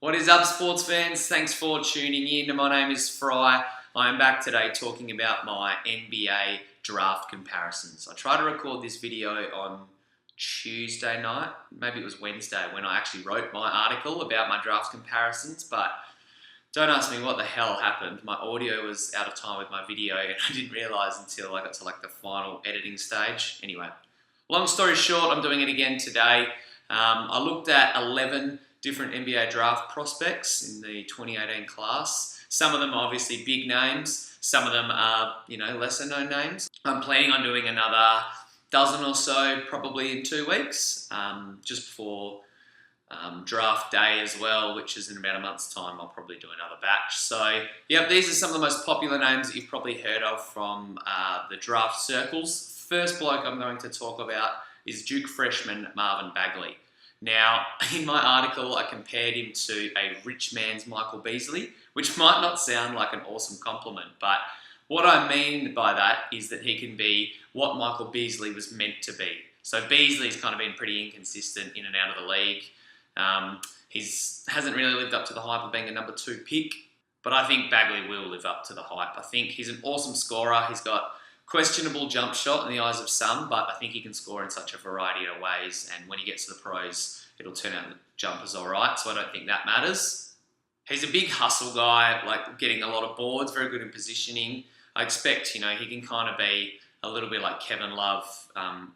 What is up, sports fans? Thanks for tuning in. My name is Fry. I am back today talking about my NBA draft comparisons. I tried to record this video on Tuesday night, maybe it was Wednesday, when I actually wrote my article about my draft comparisons, but don't ask me what the hell happened. My audio was out of time with my video and I didn't realise until I got to the final editing stage. Anyway, long story short, I'm doing it again today. I looked at 11 different NBA draft prospects in the 2018 class. Some of them are obviously big names. Some of them are, lesser known names. I'm planning on doing another dozen or so probably in 2 weeks, just before draft day as well, which is in about a month's time. I'll probably do another batch. So, yep, these are some of the most popular names that you've probably heard of from the draft circles. First bloke I'm going to talk about is Duke freshman Marvin Bagley. Now, in my article, I compared him to a rich man's Mikal Beasley, which might not sound like an awesome compliment, but what I mean by that is that he can be what Mikal Beasley was meant to be. So Beasley's kind of been pretty inconsistent in and out of the league. He hasn't really lived up to the hype of being a number 2 pick, but I think Bagley will live up to the hype. I think he's an awesome scorer. He's got questionable jump shot in the eyes of some, but I think he can score in such a variety of ways, and when he gets to the pros, it'll turn out the jumper's alright, so I don't think that matters. He's a big hustle guy, getting a lot of boards, very good in positioning. I expect, he can kind of be a little bit like Kevin Love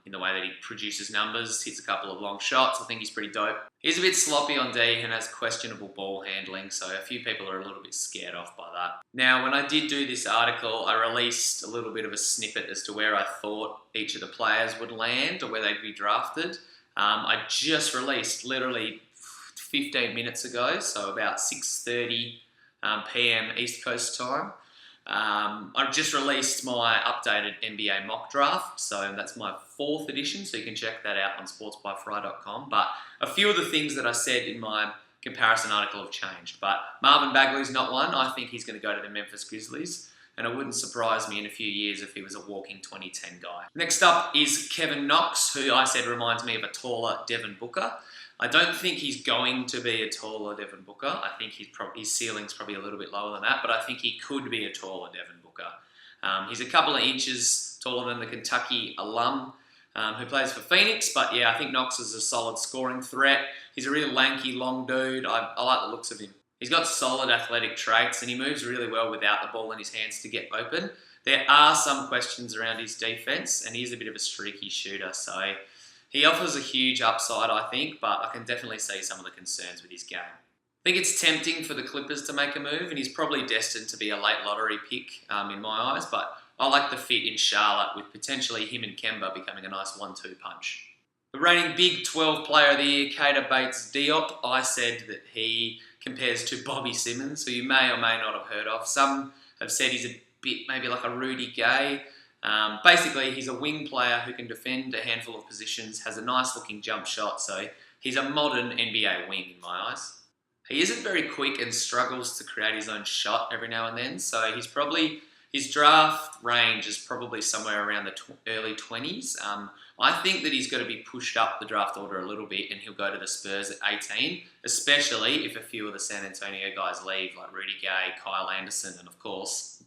in the way that he produces numbers, hits a couple of long shots. I think he's pretty dope. He's a bit sloppy on D and has questionable ball handling, so a few people are a little bit scared off by that. Now, when I did do this article, I released a little bit of a snippet as to where I thought each of the players would land or where they'd be drafted. I just released literally 15 minutes ago, so about 6:30 p.m. East Coast time. I've just released my updated NBA mock draft, so that's my 4th edition, so you can check that out on sportsbyfry.com. But a few of the things that I said in my comparison article have changed, but Marvin Bagley's not one. I think he's going to go to the Memphis Grizzlies, and it wouldn't surprise me in a few years if he was a walking 2010 guy. Next up is Kevin Knox, who I said reminds me of a taller Devin Booker. I don't think he's going to be a taller Devin Booker. I think his ceiling's probably a little bit lower than that, but I think he could be a taller Devin Booker. He's a couple of inches taller than the Kentucky alum who plays for Phoenix, but yeah, I think Knox is a solid scoring threat. He's a really lanky, long dude. I like the looks of him. He's got solid athletic traits and he moves really well without the ball in his hands to get open. There are some questions around his defense and he's a bit of a streaky shooter, so he offers a huge upside, I think, but I can definitely see some of the concerns with his game. I think it's tempting for the Clippers to make a move and he's probably destined to be a late lottery pick in my eyes, but I like the fit in Charlotte with potentially him and Kemba becoming a nice 1-2 punch. The reigning Big 12 Player of the Year, Keita Bates-Diop, I said that he compares to Bobby Simmons, who you may or may not have heard of. Some have said he's a bit maybe like a Rudy Gay. Basically, he's a wing player who can defend a handful of positions, has a nice looking jump shot, so he's a modern NBA wing in my eyes. He isn't very quick and struggles to create his own shot every now and then, so his draft range is probably somewhere around the early 20s. I think that he's got to be pushed up the draft order a little bit and he'll go to the Spurs at 18, especially if a few of the San Antonio guys leave, like Rudy Gay, Kyle Anderson, and of course,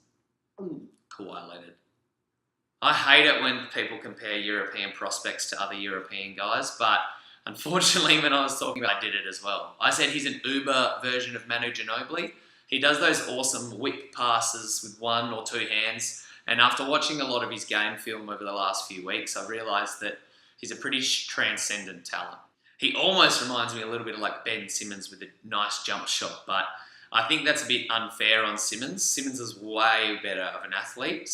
Kawhi Leonard. I hate it when people compare European prospects to other European guys, but unfortunately when I was talking about it, I did it as well. I said he's an uber version of Manu Ginobili. He does those awesome whip passes with 1 or 2 hands, and after watching a lot of his game film over the last few weeks, I've realised that he's a pretty transcendent talent. He almost reminds me a little bit of like Ben Simmons with a nice jump shot, but I think that's a bit unfair on Simmons. Simmons is way better of an athlete,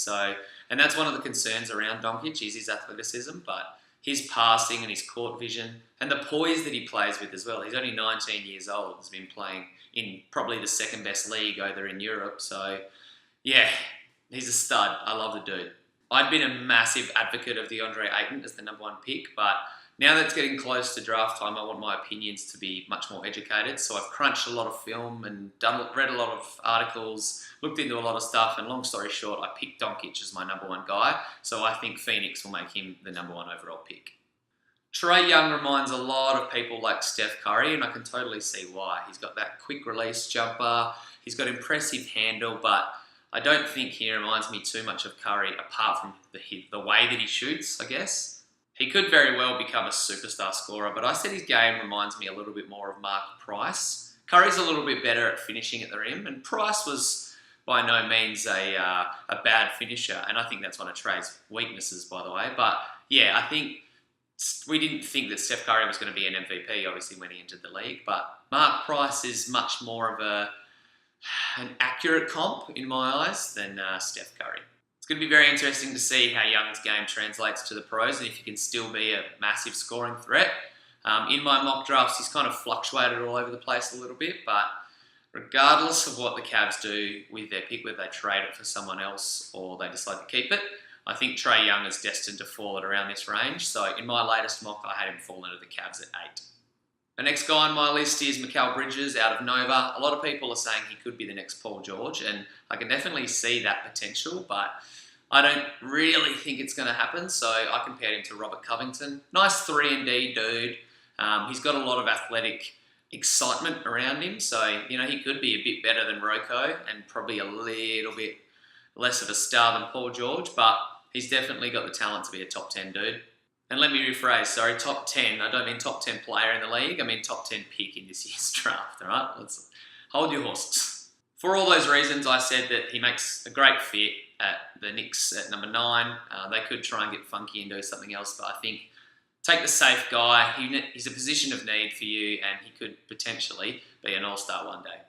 and that's one of the concerns around Doncic is his athleticism, but his passing and his court vision and the poise that he plays with as well. He's only 19 years old. He's been playing in probably the 2nd best league over in Europe. So yeah, he's a stud. I love the dude. I'd been a massive advocate of DeAndre Ayton as the number 1 pick, but now that it's getting close to draft time, I want my opinions to be much more educated. So I've crunched a lot of film and read a lot of articles, looked into a lot of stuff, and long story short, I picked Doncic as my number 1 guy. So I think Phoenix will make him the number 1 overall pick. Trae Young reminds a lot of people like Steph Curry, and I can totally see why. He's got that quick release jumper, he's got impressive handle, but I don't think he reminds me too much of Curry apart from the way that he shoots, I guess. He could very well become a superstar scorer, but I said his game reminds me a little bit more of Mark Price. Curry's a little bit better at finishing at the rim, and Price was by no means a bad finisher, and I think that's one of Trae's weaknesses, by the way. But yeah, I think we didn't think that Steph Curry was going to be an MVP, obviously, when he entered the league, but Mark Price is much more of an accurate comp, in my eyes, than Steph Curry. It's going to be very interesting to see how Young's game translates to the pros and if he can still be a massive scoring threat. In my mock drafts, he's kind of fluctuated all over the place a little bit, but regardless of what the Cavs do with their pick, whether they trade it for someone else or they decide to keep it, I think Trae Young is destined to fall at around this range. So in my latest mock, I had him fall into the Cavs at 8. The next guy on my list is Mikal Bridges out of Nova. A lot of people are saying he could be the next Paul George, and I can definitely see that potential, but I don't really think it's going to happen, so I compared him to Robert Covington. Nice 3-and-D dude. He's got a lot of athletic excitement around him, so he could be a bit better than Rocco and probably a little bit less of a star than Paul George, but he's definitely got the talent to be a top 10 dude. And let me rephrase, sorry, top 10. I don't mean top 10 player in the league, I mean top 10 pick in this year's draft, all right? Let's hold your horses. For all those reasons, I said that he makes a great fit at the Knicks at number 9. They could try and get funky and do something else, but I think take the safe guy. He's a position of need for you, and he could potentially be an all-star one day.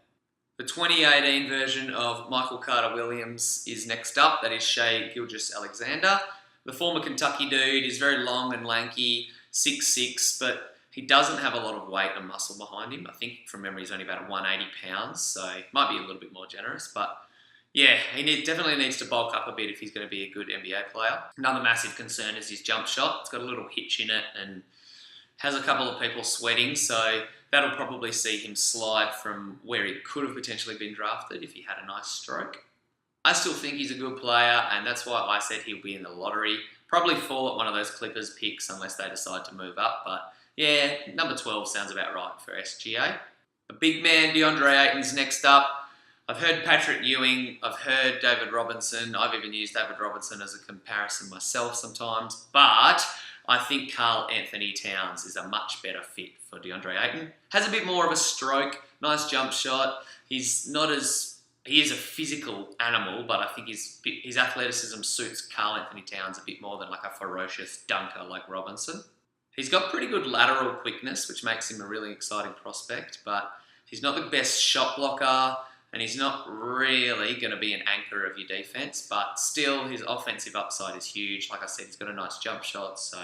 The 2018 version of Michael Carter-Williams is next up. That is Shai Gilgeous-Alexander. The former Kentucky dude is very long and lanky, 6'6", but he doesn't have a lot of weight and muscle behind him. I think from memory he's only about 180 pounds, so might be a little bit more generous. But yeah, he definitely needs to bulk up a bit if he's going to be a good NBA player. Another massive concern is his jump shot. It's got a little hitch in it and has a couple of people sweating, so that'll probably see him slide from where he could have potentially been drafted if he had a nice stroke. I still think he's a good player, and that's why I said he'll be in the lottery. Probably fall at one of those Clippers picks unless they decide to move up, but yeah, number 12 sounds about right for SGA. A big man, DeAndre Ayton's next up. I've heard Patrick Ewing, I've heard David Robinson, I've even used David Robinson as a comparison myself sometimes, but I think Karl-Anthony Towns is a much better fit for DeAndre Ayton. Has a bit more of a stroke, nice jump shot. He is a physical animal, but I think his athleticism suits Karl-Anthony Towns a bit more than like a ferocious dunker like Robinson. He's got pretty good lateral quickness, which makes him a really exciting prospect, but he's not the best shot blocker, and he's not really going to be an anchor of your defense, but still his offensive upside is huge. Like I said, he's got a nice jump shot, so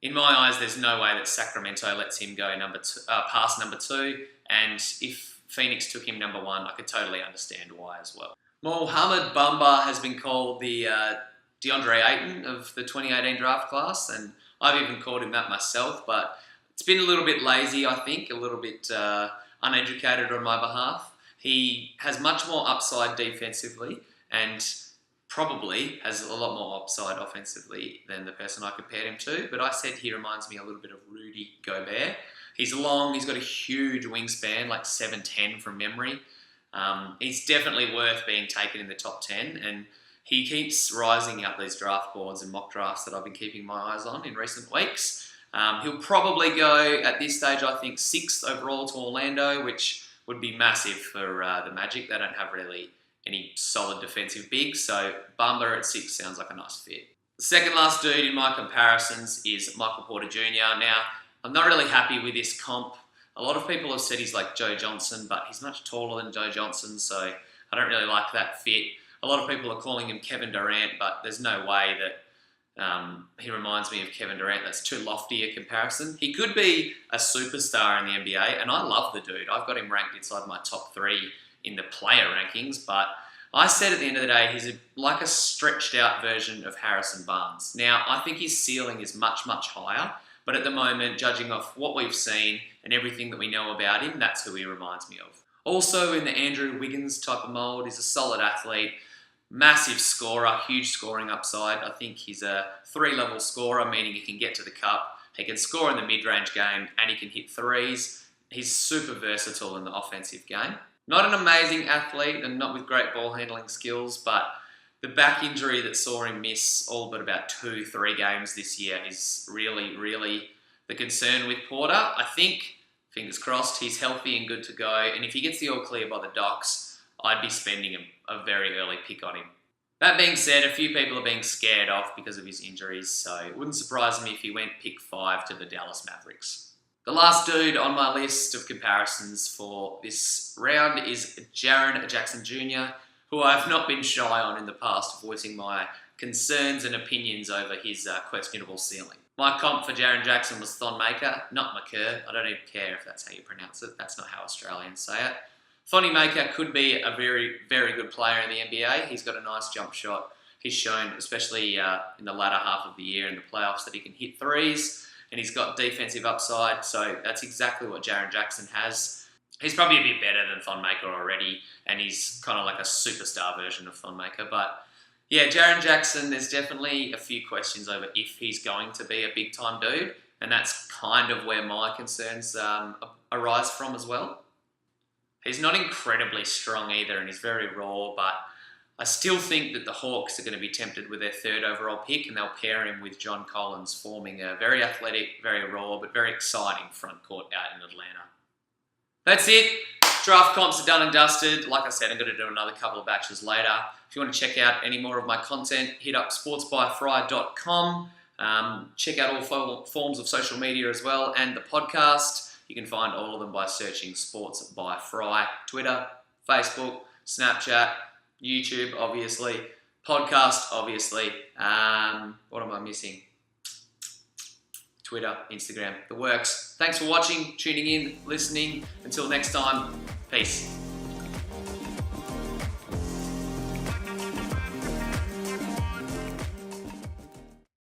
in my eyes, there's no way that Sacramento lets him go past number 2, and if Phoenix took him number 1, I could totally understand why as well. Mohamed Bamba has been called the DeAndre Ayton of the 2018 draft class, and I've even called him that myself, but it's been a little bit lazy, I think, a little bit uneducated on my behalf. He has much more upside defensively and probably has a lot more upside offensively than the person I compared him to, but I said he reminds me a little bit of Rudy Gobert. He's long, he's got a huge wingspan, like 7'10" from memory. He's definitely worth being taken in the top 10, and he keeps rising up these draft boards and mock drafts that I've been keeping my eyes on in recent weeks. He'll probably go, at this stage, I think, 6th overall to Orlando, which would be massive for the Magic. They don't have really any solid defensive bigs, so Bamba at 6 sounds like a nice fit. The second last dude in my comparisons is Michael Porter Jr. Now, I'm not really happy with this comp. A lot of people have said he's like Joe Johnson, but he's much taller than Joe Johnson, so I don't really like that fit. A lot of people are calling him Kevin Durant, but there's no way that he reminds me of Kevin Durant. That's too lofty a comparison. He could be a superstar in the NBA, and I love the dude. I've got him ranked inside my top 3 in the player rankings, but I said at the end of the day, he's like a stretched out version of Harrison Barnes. Now, I think his ceiling is much, much higher, but at the moment, judging off what we've seen and everything that we know about him, that's who he reminds me of. Also in the Andrew Wiggins type of mold, he's a solid athlete, massive scorer, huge scoring upside. I think he's a 3-level scorer, meaning he can get to the cup, He can score in the mid-range game and he can hit threes. He's super versatile in the offensive game. Not an amazing athlete and not with great ball handling skills, but the back injury that saw him miss all but about 2-3 games this year is really, really the concern with Porter. I think, fingers crossed, he's healthy and good to go. And if he gets the all clear by the Docs, I'd be spending a very early pick on him. That being said, a few people are being scared off because of his injuries, so it wouldn't surprise me if he went pick 5 to the Dallas Mavericks. The last dude on my list of comparisons for this round is Jaren Jackson Jr., who I've not been shy on in the past, voicing my concerns and opinions over his questionable ceiling. My comp for Jaren Jackson was Thon, not McCurr. I don't even care if that's how you pronounce it. That's not how Australians say it. Thon could be a very, very good player in the NBA. He's got a nice jump shot. He's shown, especially in the latter half of the year in the playoffs, that he can hit threes, and he's got defensive upside. So that's exactly what Jaren Jackson has. He's probably a bit better than Thon already, and he's kind of like a superstar version of Thon. But yeah, Jaren Jackson, there's definitely a few questions over if he's going to be a big-time dude, and that's kind of where my concerns arise from as well. He's not incredibly strong either, and he's very raw, but I still think that the Hawks are going to be tempted with their 3rd overall pick, and they'll pair him with John Collins, forming a very athletic, very raw, but very exciting front court out in Atlanta. That's it. Draft comps are done and dusted. Like I said, I'm going to do another couple of batches later. If you want to check out any more of my content, hit up sportsbyfry.com. Check out all forms of social media as well, and the podcast. You can find all of them by searching Sports by Fry. Twitter, Facebook, Snapchat, YouTube, obviously. Podcast, obviously. What am I missing? Twitter, Instagram, the works. Thanks for watching, tuning in, listening. Until next time, peace.